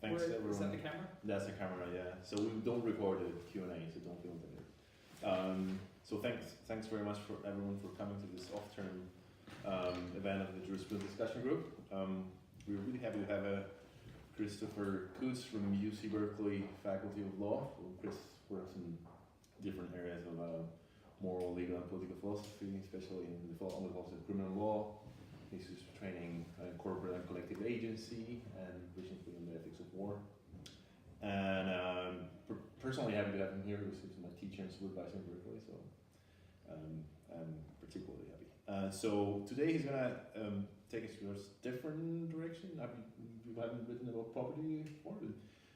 thanks to everyone. Is that the camera? That's the camera, yeah. So we don't record the Q&A, so don't feel intimidated. So thanks very much for everyone for coming to this off-term event of the Jurisprudence discussion group. We're really happy to have Christopher Kutz from UC Berkeley Faculty of Law. Well, Chris works in different areas of moral, legal, and political philosophy, especially in the philosophy of criminal law. He's just training corporate and collective agency, and recently on the ethics of war. And personally happy to have him here because he's my teacher and supervisor in Berkeley, so I'm particularly happy. So today he's gonna take us to a different direction. You haven't written about property before, but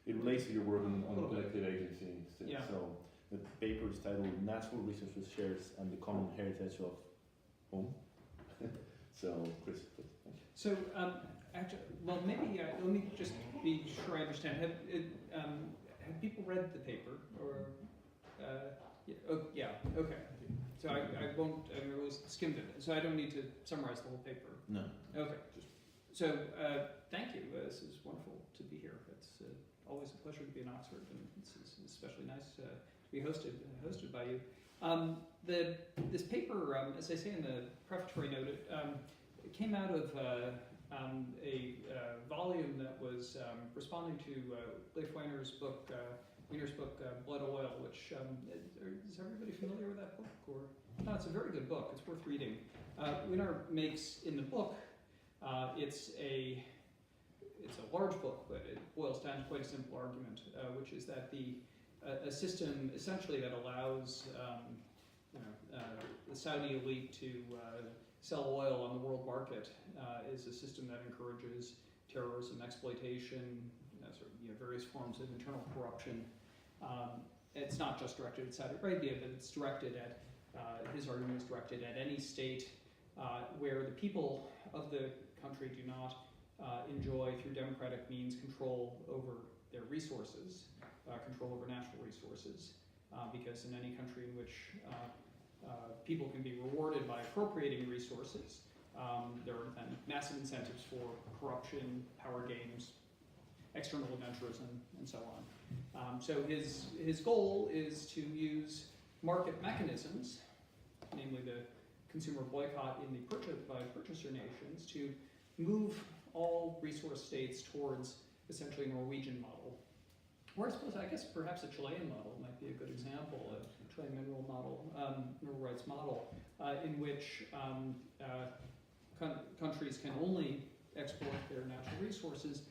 it relates to your work on collective agency. Yeah. So the paper is titled Natural Resources Shares and the Common Heritage of Home. So Chris, please. Thank you. So actually, well, maybe let me just be sure I understand. Have people read the paper or? Yeah. Okay. So I won't. I really skimmed it, so I don't need to summarize the whole paper. No. Okay. So thank you. This is wonderful to be here. It's always a pleasure to be in Oxford, and it's especially nice to be hosted by you. This paper, as I say in the prefatory note, it came out of a volume that was responding to Leif Weiner's book, Blood Oil, which is everybody familiar with that book? Or no, it's a very good book. It's worth reading. Weiner makes in the book. It's a large book, but it boils down to quite a simple argument, which is that a system essentially that allows the Saudi elite to sell oil on the world market is a system that encourages terrorism, exploitation, various forms of internal corruption. It's not just directed at Saudi Arabia, but it's directed at, his argument is directed at any state where the people of the country do not enjoy, through democratic means, control over their resources, control over natural resources, because in any country in which people can be rewarded by appropriating resources, there are then massive incentives for corruption, power games, external adventurism, and so on. So his goal is to use market mechanisms, namely the consumer boycott in the by purchaser nations, to move all resource states towards essentially a Norwegian model. Or I guess perhaps a Chilean model might be a good example, a Chilean mineral rights model, in which countries can only export their natural resources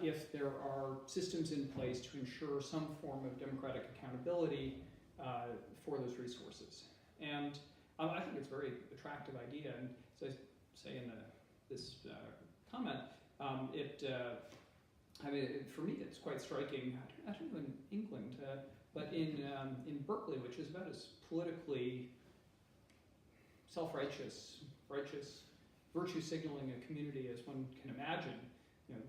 if there are systems in place to ensure some form of democratic accountability for those resources. And I think it's a very attractive idea, and as I say in this comment, for me it's quite striking. I don't know in England, but in Berkeley, which is about as politically self-righteous, virtue signaling a community as one can imagine.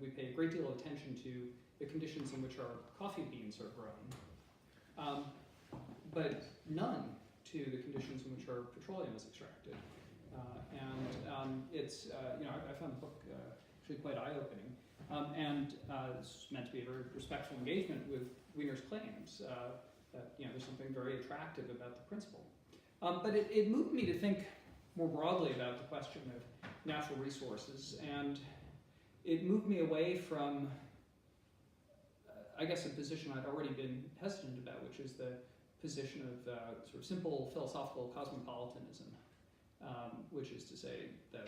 We pay a great deal of attention to the conditions in which our coffee beans are grown, but none to the conditions in which our petroleum is extracted. It's I found the book actually quite eye-opening, and it's meant to be a very respectful engagement with Weiner's claims that there's something very attractive about the principle. But it moved me to think more broadly about the question of natural resources, and it moved me away from, I guess, a position I'd already been hesitant about, which is the position of sort of simple philosophical cosmopolitanism, which is to say that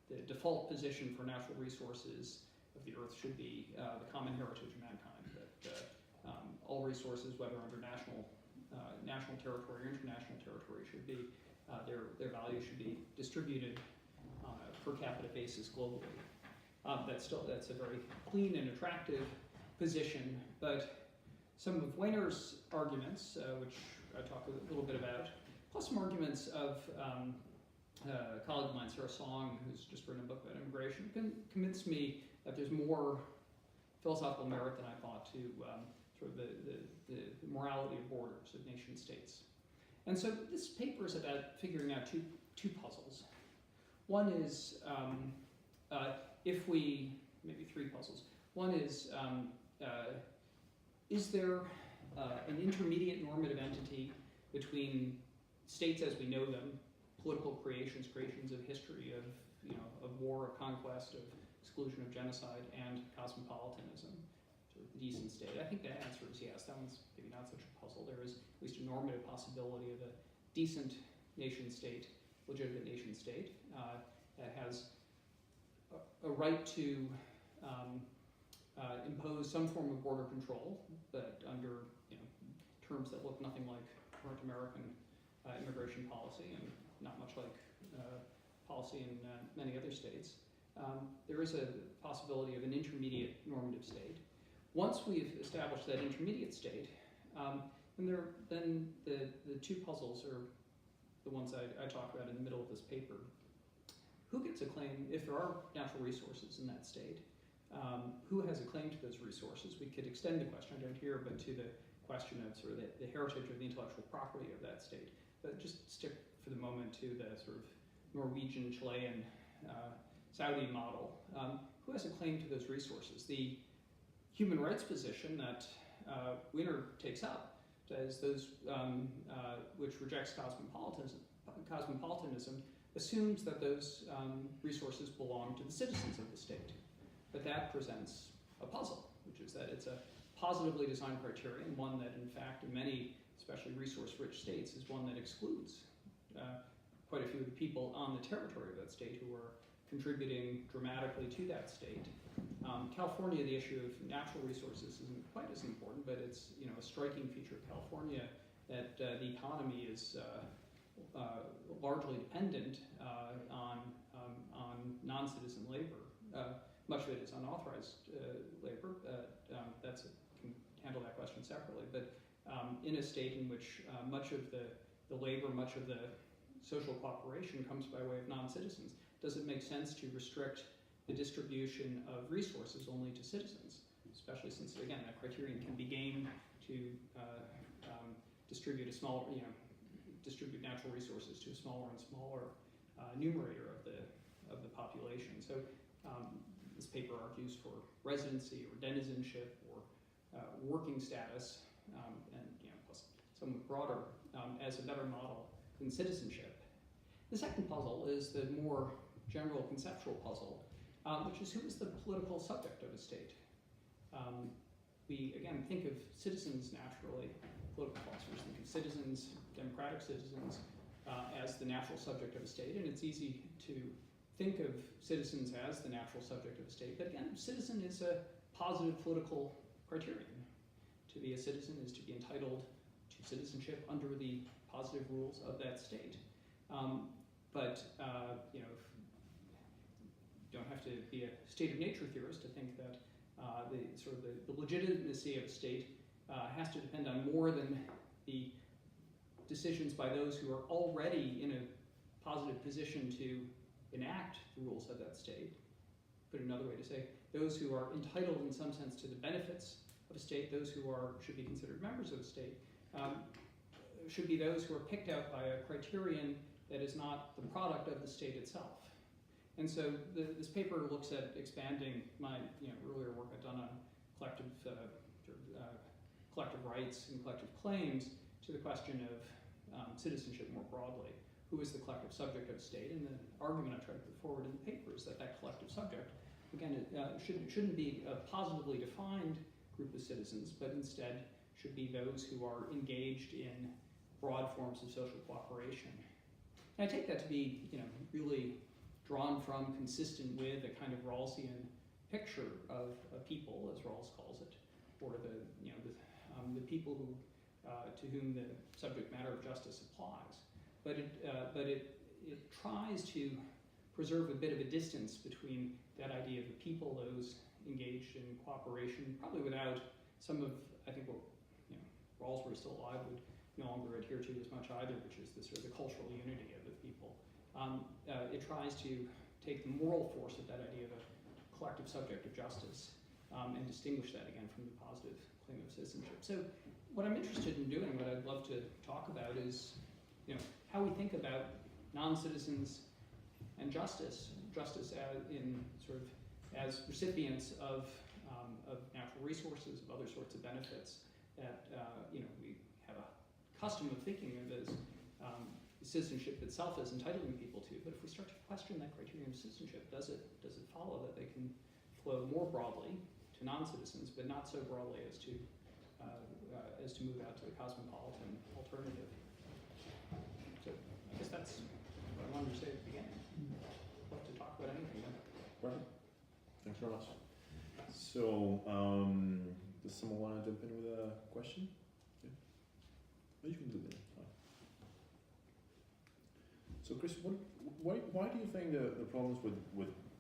the default position for natural resources of the earth should be the common heritage of mankind, that all resources, whether under national territory or international territory, should be their value should be distributed on a per capita basis globally. That's a very clean and attractive position, but some of Weiner's arguments, which I talk a little bit about, plus some arguments of a colleague of mine, Sarah Song, who's just written a book about immigration, convinced me that there's more philosophical merit than I thought to sort of the morality of borders, of nation states. And so this paper is about figuring out two puzzles. One is maybe three puzzles. One is there an intermediate normative entity between states as we know them, political creations of history, of war, of conquest, of exclusion, of genocide, and cosmopolitanism, sort of the decent state? I think the answer is yes. That one's maybe not such a puzzle. There is at least a normative possibility of a decent nation state, legitimate nation state, that has a right to impose some form of border control, but under terms that look nothing like current American immigration policy, and not much like policy in many other states. There is a possibility of an intermediate normative state. Once we've established that intermediate state, then the two puzzles are the ones I talk about in the middle of this paper. Who gets a claim if there are natural resources in that state? Who has a claim to those resources? We could extend the question, I don't here, but to the question of sort of the heritage of the intellectual property of that state. But just stick for the moment to the sort of Norwegian, Chilean, Saudi model. Who has a claim to those resources? The human rights position that Wiener takes up says those which rejects cosmopolitanism assumes that those resources belong to the citizens of the state. But that presents a puzzle, which is that it's a positively designed criterion, one that in fact in many, especially resource-rich states, is one that excludes quite a few of the people on the territory of that state who are contributing dramatically to that state. California, the issue of natural resources isn't quite as important, but it's a striking feature of California that the economy is largely dependent on non-citizen labor. Much of it is unauthorized labor. Can handle that question separately. But in a state in which much of the labor, much of the social cooperation comes by way of non-citizens, does it make sense to restrict the distribution of resources only to citizens? Especially since, again, that criterion can be gamed to distribute distribute natural resources to a smaller and smaller numerator of the population. So this paper argues for residency or denizenship or working status, and plus somewhat broader, as a better model than citizenship. The second puzzle is the more general conceptual puzzle, which is who is the political subject of a state. We, again, think of citizens naturally, political philosophers think of citizens, democratic citizens, as the natural subject of a state, and it's easy to think of citizens as the natural subject of a state, but again, citizen is a positive political criterion. To be a citizen is to be entitled to citizenship under the positive rules of that state. You don't have to be a state of nature theorist to think that the legitimacy of a state has to depend on more than the decisions by those who are already in a positive position to enact the rules of that state. Put another way to say, those who are entitled in some sense to the benefits of a state, those who should be considered members of a state, should be those who are picked out by a criterion that is not the product of the state itself. And so this paper looks at expanding my earlier work I've done on collective rights and collective claims to the question of citizenship more broadly. Who is the collective subject of a state? And the argument I try to put forward in the paper is that collective subject, again, shouldn't be a positively defined group of citizens, but instead should be those who are engaged in broad forms of social cooperation. And I take that to be, really drawn from, consistent with a kind of Rawlsian picture of a people, as Rawls calls it, or the people who to whom the subject matter of justice applies. But it tries to preserve a bit of a distance between that idea of the people, those engaged in cooperation, probably without some of, I think, what Rawls, were still alive, would no longer adhere to as much either, which is the sort of the cultural unity of the people. It tries to take the moral force of that idea of a collective subject of justice and distinguish that again from the positive claim of citizenship. So what I'm interested in doing, what I'd love to talk about is how we think about non-citizens and justice as in sort of as recipients of of natural resources, of other sorts of benefits that we have a custom of thinking of as citizenship itself as entitling people to. But if we start to question that criterion of citizenship, does it follow that they can flow more broadly to non-citizens, but not so broadly as to move out to the cosmopolitan alternative? So I guess that's what I wanted to say at the beginning. I'd love to talk about anything then. Right. Thanks very much. So, does someone want to jump in with a question? Yeah. Oh, you can do that. Fine. So, Chris, why do you think the problems with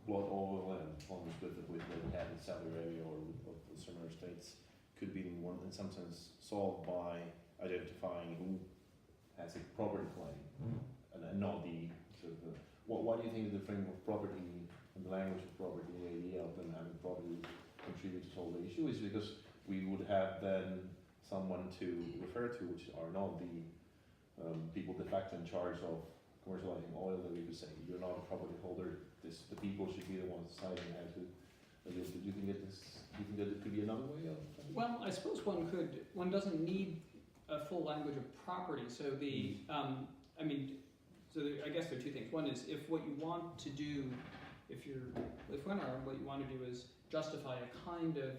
blood oil and problems with what we have in Saudi Arabia or with similar states could be in some sense solved by identifying who has a property claim and not the sort of why do you think that the framework of property and the language of property, the idea of them having property contribute to solve the issue is because we would have then someone to refer to, which are not the people de facto in charge of commercializing oil, that we could say you're not a property holder. The people should be the ones deciding how to. Do you think that it could be another way of? Well, I suppose one doesn't need a full language of property. So I guess there are two things. One is if what you want to do, if what you want to do is justify a kind of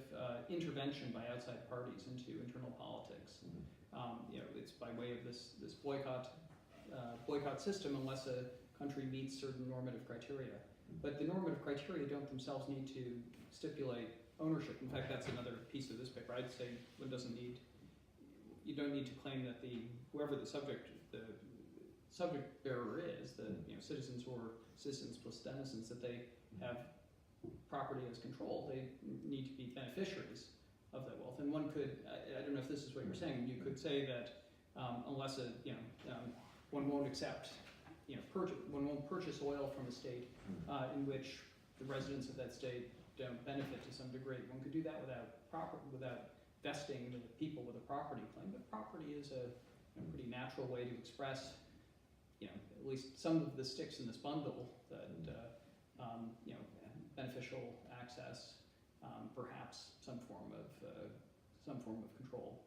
intervention by outside parties into internal politics. It's by way of this boycott system unless a country meets certain normative criteria. But the normative criteria don't themselves need to stipulate ownership. In fact, that's another piece of this paper. I'd say you don't need to claim that whoever the subject bearer is, citizens or citizens plus denizens, that they have property as control. They need to be beneficiaries of that wealth. And one could, I don't know if this is what you're saying, you could say that unless one won't accept, one won't purchase oil from a state in which the residents of that state don't benefit to some degree. One could do that without vesting the people with a property claim. But property is a pretty natural way to express, at least some of the sticks in this bundle that beneficial access, perhaps some form of control.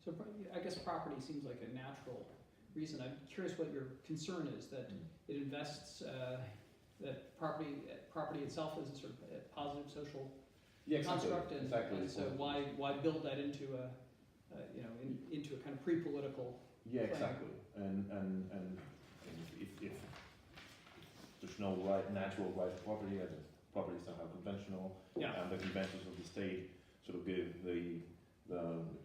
So I guess property seems like a natural reason. I'm curious what your concern is, that it invests, that property itself is a sort of a positive social construct, and so why build that into into a kind of pre-political frame? Exactly. And if there's no natural right to property, and property is somehow conventional, and the conventions of the state sort of give the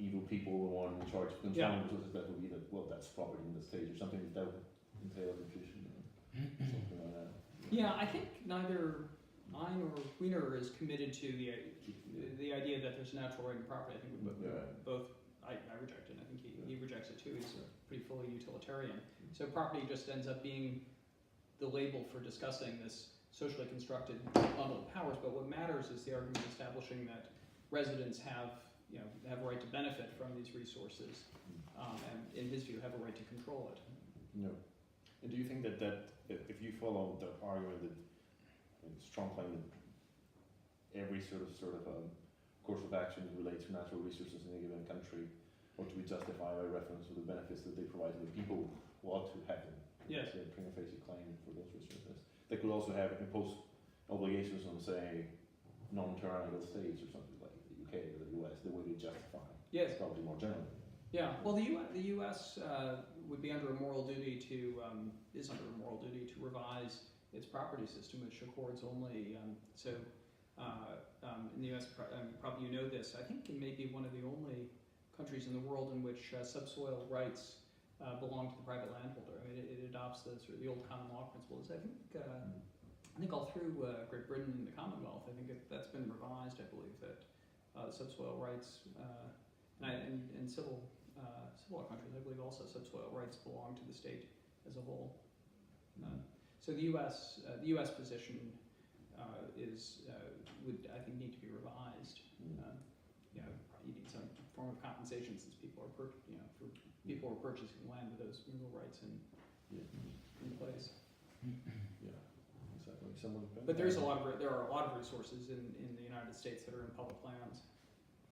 evil people the one in charge of controlling resources, that would be that's property in the state or something that would entail confusion or something like that. Yeah, I think neither I nor Wiener is committed to the idea that there's a natural right to property. I think we both. I reject it. I think he rejects it too. He's pretty fully utilitarian. So property just ends up being the label for discussing this socially constructed bundle of powers. But what matters is the argument establishing that residents have a right to benefit from these resources, and in his view, have a right to control it. No. And do you think that if you follow the argument that strong claim that every sort of course of action relates to natural resources in a given country, or to be justified by reference to the benefits that they provide to the people who ought to have them? Yes. A prima facie claim for those resources. They could also have imposed obligations on, say, non-tyrannical states or something like the UK or the US. They would be justified. Yes. Probably more generally. Yeah. Well, the U.S. Would be under a moral duty is under a moral duty to revise its property system, which accords only in the U.S. Probably you know this. I think it may be one of the only countries in the world in which subsoil rights belong to the private landholder. I mean, it adopts the old common law principles. I think all through Great Britain and the Commonwealth, I think that's been revised. I believe that subsoil rights and civil law countries, I believe also subsoil rights belong to the state as a whole. So the U.S. position would I think need to be revised. You need some form of compensation since people are people are purchasing land with those mineral rights in place. Yeah, exactly. somewhat dependent. But there are a lot of resources in the United States that are in public lands.